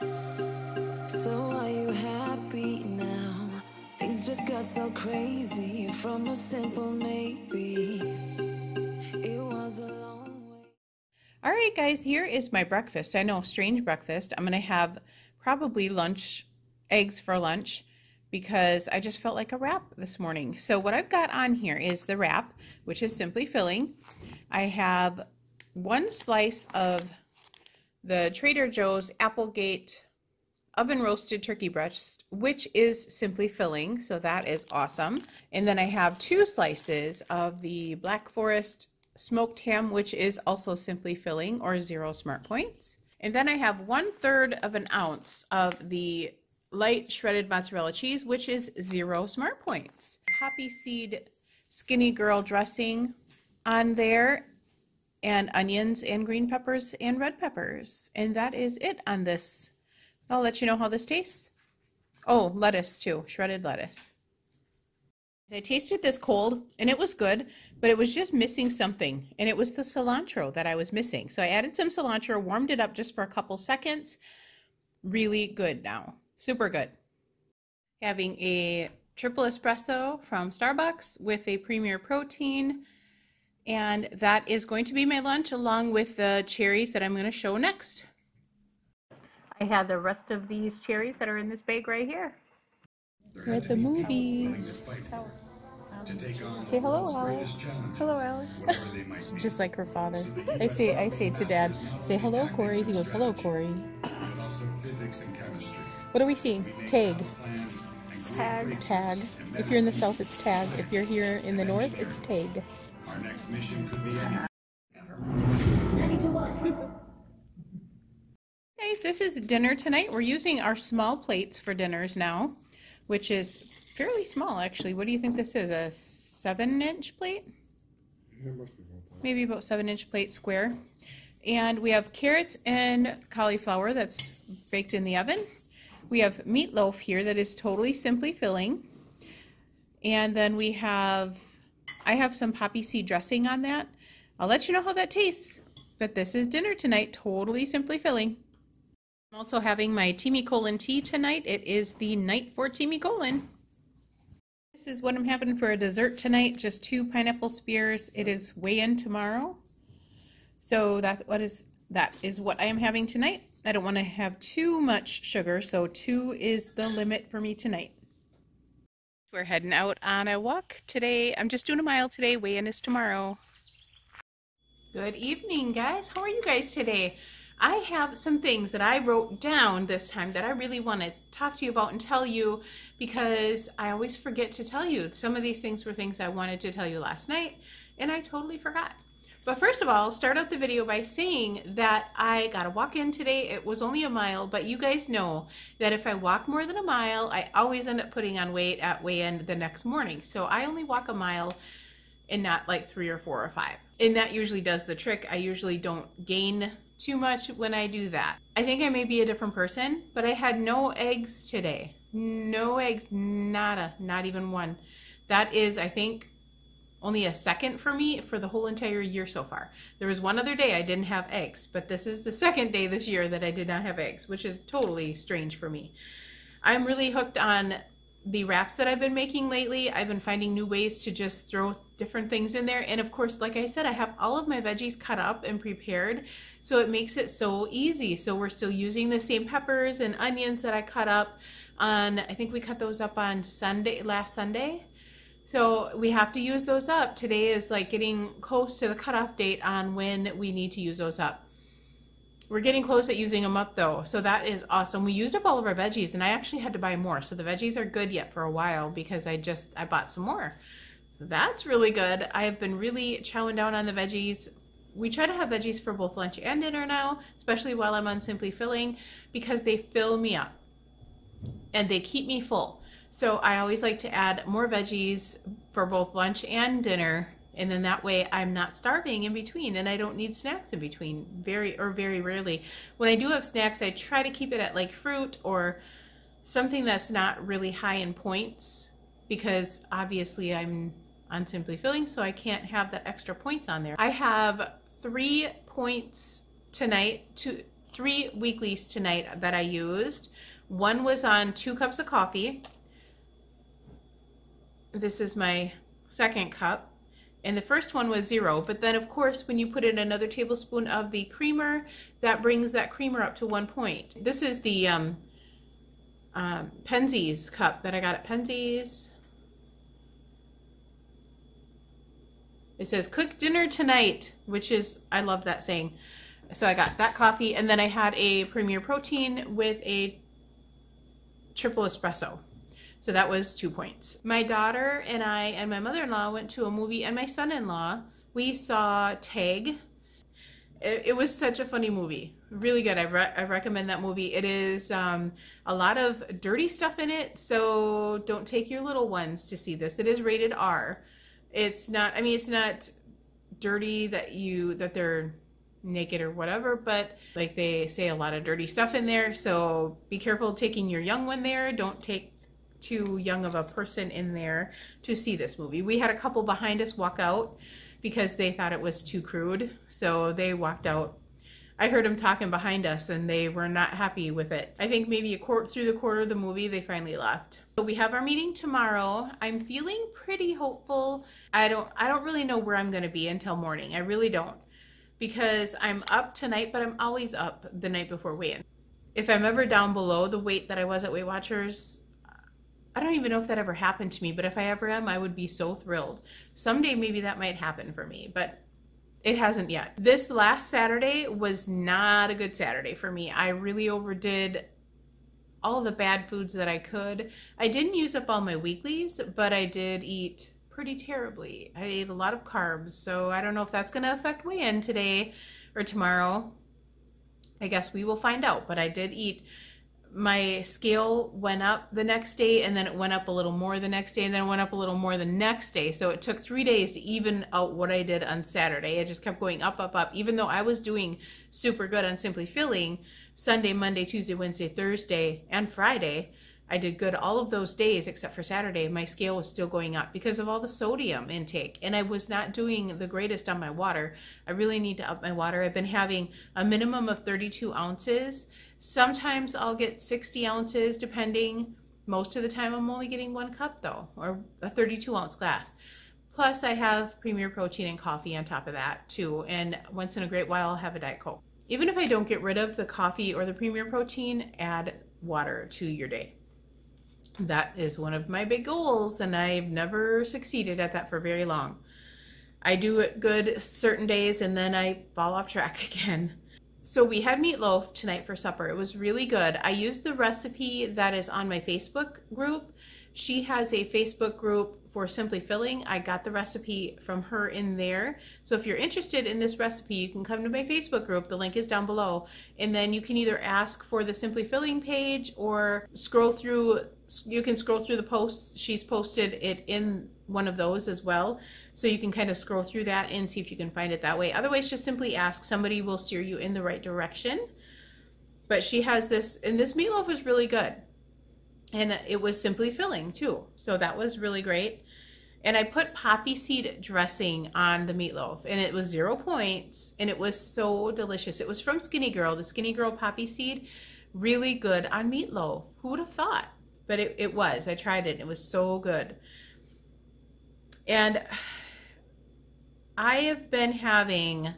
So are you happy now? Things just got so crazy from a simple maybe. It was a long way. All right, guys, here is my breakfast. I know, strange breakfast. I'm going to have probably eggs for lunch, because I just felt like a wrap this morning. So what I've got on here is the wrap, which is simply filling. I have one slice of the Trader Joe's Applegate oven roasted turkey breast, which is simply filling, so that is awesome. And then I have 2 slices of the Black Forest smoked ham, which is also simply filling, or 0 smart points. And then I have 1/3 of an ounce of the light shredded mozzarella cheese, which is 0 smart points. Poppy seed skinny girl dressing on there, and onions and green peppers and red peppers. And that is it on this. I'll let you know how this tastes. Oh, lettuce too, shredded lettuce. I tasted this cold and it was good, but it was just missing something, and it was the cilantro that I was missing. So I added some cilantro, warmed it up just for a couple seconds. Really good now, super good. Having a triple espresso from Starbucks with a Premier Protein, and that is going to be my lunch along with the cherries that I'm going to show next. I have the rest of these cherries that are in this bag right here. We're at the movies. Say hello, Alex. Hello, Alex. Just like her father. I say to Dad, say hello, Corey. He goes, hello, Corey. What are we seeing? Tag. Tag. If you're in the south, it's tag. If you're here in the north, it's tag. Our next mission could be Guys, this is dinner tonight. We're using our small plates for dinners now, which is fairly small, actually. What do you think this is? A 7-inch plate? It must be about that. Maybe about 7-inch plate square. And we have carrots and cauliflower that's baked in the oven. We have meatloaf here that is totally simply filling. And then I have some poppy seed dressing on that. I'll let you know how that tastes. But this is dinner tonight, totally simply filling. I'm also having my Teamy Colon tea tonight. It is the night for Teamy Colon. This is what I'm having for a dessert tonight, just 2 pineapple spears. It is weigh-in tomorrow. So that is what I am having tonight. I don't want to have too much sugar, so 2 is the limit for me tonight. We're heading out on a walk today. I'm just doing a mile today. Weigh-in is tomorrow. Good evening, guys. How are you guys today? I have some things that I wrote down this time that I really want to talk to you about and tell you, because I always forget to tell you. Some of these things were things I wanted to tell you last night, and I totally forgot. But first of all, I'll start out the video by saying that I got a walk in today. It was only a mile, but you guys know that if I walk more than a mile, I always end up putting on weight at weigh-in the next morning. So I only walk a mile and not like 3 or 4 or 5. And that usually does the trick. I usually don't gain too much when I do that. I think I may be a different person, but I had no eggs today. No eggs, nada, not even one. That is, I think, only a second for me for the whole entire year so far. There was one other day I didn't have eggs, but this is the second day this year that I did not have eggs, which is totally strange for me. I'm really hooked on the wraps that I've been making lately. I've been finding new ways to just throw different things in there. And of course, like I said, I have all of my veggies cut up and prepared, so it makes it so easy. So we're still using the same peppers and onions that I cut up on, I think we cut those up on last Sunday. So we have to use those up. Today is like getting close to the cutoff date on when we need to use those up. We're getting close at using them up though, so that is awesome. We used up all of our veggies, and I actually had to buy more. So the veggies are good yet for a while because I bought some more. So that's really good. I have been really chowing down on the veggies. We try to have veggies for both lunch and dinner now, especially while I'm on Simply Filling, because they fill me up and they keep me full. So I always like to add more veggies for both lunch and dinner, and then that way I'm not starving in between, and I don't need snacks in between, very rarely. When I do have snacks, I try to keep it at like fruit or something that's not really high in points, because obviously I'm on Simply Filling, so I can't have that extra points on there. I have 3 points tonight 3 weeklies tonight that I used. One was on 2 cups of coffee. This is my second cup. And the first one was 0, but then of course when you put in another tablespoon of the creamer, that brings that creamer up to 1 point. This is the Penzies cup that I got at Penzies. It says cook dinner tonight, which is, I love that saying. So I got that coffee, and then I had a Premier Protein with a triple espresso. So that was 2 points. My daughter and I and my mother-in-law went to a movie, and my son-in-law, we saw Tag. It was such a funny movie. Really good. I recommend that movie. It is a lot of dirty stuff in it, so don't take your little ones to see this. It is rated R. It's not, I mean, it's not dirty that they're naked or whatever, but like they say a lot of dirty stuff in there, so be careful taking your young one there. Don't take too young of a person in there to see this movie. We had a couple behind us walk out because they thought it was too crude, so they walked out. I heard them talking behind us and they were not happy with it. I think maybe through the quarter of the movie they finally left. So we have our meeting tomorrow. I'm feeling pretty hopeful. I don't really know where I'm going to be until morning. I really don't, because I'm up tonight, but I'm always up the night before weigh-in. If I'm ever down below the weight that I was at Weight Watchers, I don't even know if that ever happened to me, but if I ever am, I would be so thrilled. Someday maybe that might happen for me, but it hasn't yet. This last Saturday was not a good Saturday for me. I really overdid all the bad foods that I could. I didn't use up all my weeklies, but I did eat pretty terribly. I ate a lot of carbs, so I don't know if that's going to affect weigh-in today or tomorrow. I guess we will find out, but I did eat. My scale went up the next day, and then it went up a little more the next day, and then it went up a little more the next day. So it took 3 days to even out what I did on Saturday. It just kept going up, up, up. Even though I was doing super good on Simply Filling, Sunday, Monday, Tuesday, Wednesday, Thursday, and Friday, I did good all of those days except for Saturday. My scale was still going up because of all the sodium intake, and I was not doing the greatest on my water. I really need to up my water. I've been having a minimum of 32 ounces. Sometimes I'll get 60 ounces depending. Most of the time I'm only getting 1 cup though, or a 32 ounce glass. Plus I have Premier Protein and coffee on top of that too, and once in a great while I'll have a Diet Coke. Even if I don't get rid of the coffee or the Premier Protein, add water to your day. That is one of my big goals, and I've never succeeded at that for very long. I do it good certain days and then I fall off track again. So we had meatloaf tonight for supper. It was really good. I used the recipe that is on my Facebook group. She has a Facebook group for Simply Filling. I got the recipe from her in there. So if you're interested in this recipe, you can come to my Facebook group. The link is down below. And then you can either ask for the Simply Filling page or scroll through. You can scroll through the posts. She's posted it in one of those as well. So you can kind of scroll through that and see if you can find it that way. Otherwise, just simply ask. Somebody will steer you in the right direction. But she has this, and this meatloaf was really good. And it was Simply Filling too. So that was really great. And I put poppy seed dressing on the meatloaf, and it was 0 points, and it was so delicious. It was from Skinny Girl, the Skinny Girl poppy seed. Really good on meatloaf. Who would have thought? But it was. I tried it. It was so good. And I have been having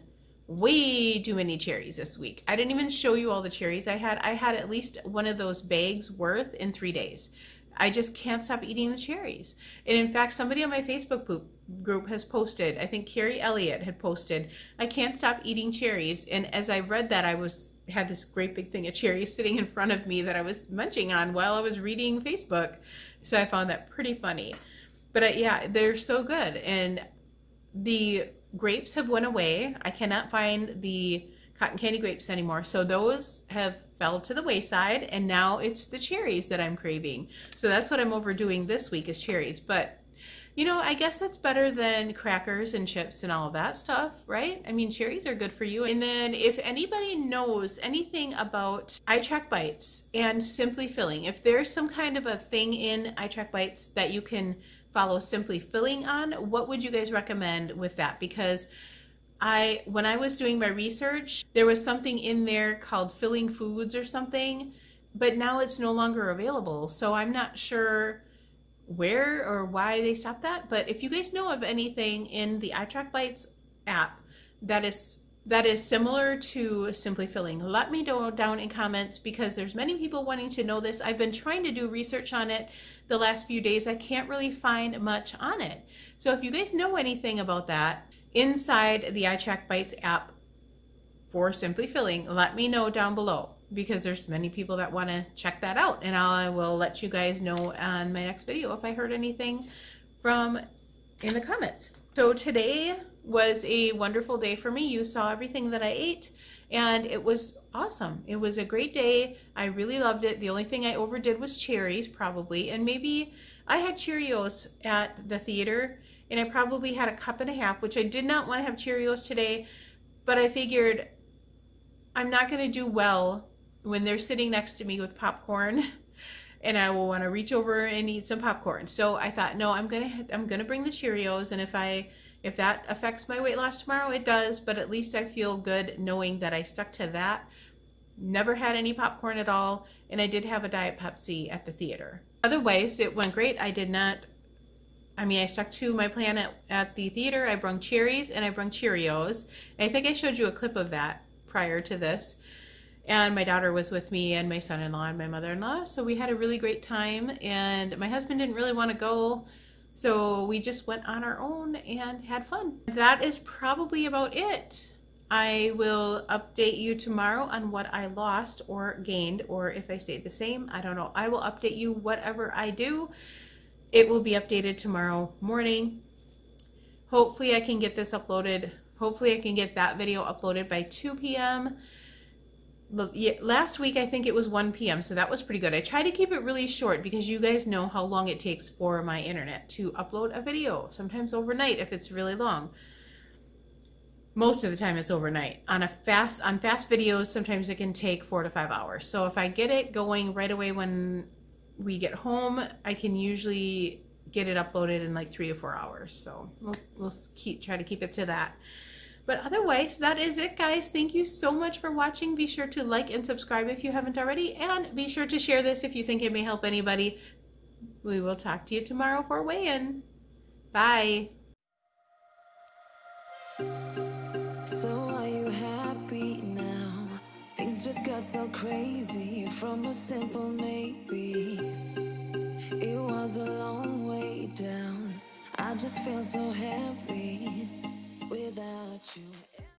way too many cherries this week. I didn't even show you all the cherries I had. I had at least one of those bags worth in 3 days. I just can't stop eating the cherries. And in fact, somebody on my Facebook group has posted, I think Carrie Elliott had posted, I can't stop eating cherries. And as I read that, I had this great big thing of cherries sitting in front of me that I was munching on while I was reading Facebook. So I found that pretty funny. But yeah, they're so good. And the grapes have went away. I cannot find the cotton candy grapes anymore. So those have fell to the wayside, and now it's the cherries that I'm craving. So that's what I'm overdoing this week is cherries. But you know, I guess that's better than crackers and chips and all of that stuff, right? I mean, cherries are good for you. And then if anybody knows anything about iTrack Bites and Simply Filling, if there's some kind of a thing in iTrack Bites that you can follow Simply Filling on, what would you guys recommend with that? Because when I was doing my research, there was something in there called filling foods or something, but now it's no longer available. So I'm not sure where or why they stopped that. But if you guys know of anything in the iTrack Bites app that is similar to Simply Filling, let me know down in comments, because there's many people wanting to know this. I've been trying to do research on it the last few days. I can't really find much on it. So if you guys know anything about that inside the iTrack Bites app for Simply Filling, let me know down below, because there's many people that want to check that out, and I will let you guys know on my next video if I heard anything from in the comments. So today was a wonderful day for me. You saw everything that I ate, and it was awesome. It was a great day. I really loved it. The only thing I overdid was cherries, probably, and maybe I had Cheerios at the theater, and I probably had a cup and a half, which I did not want to have Cheerios today, but I figured I'm not going to do well when they're sitting next to me with popcorn, and I will want to reach over and eat some popcorn. So I thought, no, I'm gonna bring the Cheerios, and if that affects my weight loss tomorrow, it does, but at least I feel good knowing that I stuck to that. Never had any popcorn at all, and I did have a Diet Pepsi at the theater. Otherwise, it went great. I stuck to my plan at the theater. I brung cherries and I brung Cheerios. And I think I showed you a clip of that prior to this. And my daughter was with me, and my son-in-law and my mother-in-law. So we had a really great time, and my husband didn't really want to go, so we just went on our own and had fun. That is probably about it. I will update you tomorrow on what I lost or gained, or if I stayed the same. I don't know. I will update you whatever I do. It will be updated tomorrow morning. Hopefully I can get this uploaded. Hopefully I can get that video uploaded by 2 p.m. Last week I think it was 1 p.m. so that was pretty good. I try to keep it really short because you guys know how long it takes for my internet to upload a video. Sometimes overnight if it's really long. Most of the time it's overnight. On fast videos, sometimes it can take 4 to 5 hours. So if I get it going right away when we get home, I can usually get it uploaded in like 3 to 4 hours. So we'll try to keep it to that. But otherwise, that is it, guys. Thank you so much for watching. Be sure to like and subscribe if you haven't already, and be sure to share this if you think it may help anybody. We will talk to you tomorrow for weigh-in. Bye. So are you happy now? Things just got so crazy from a simple maybe. It was a long way down. I just feel so heavy without you.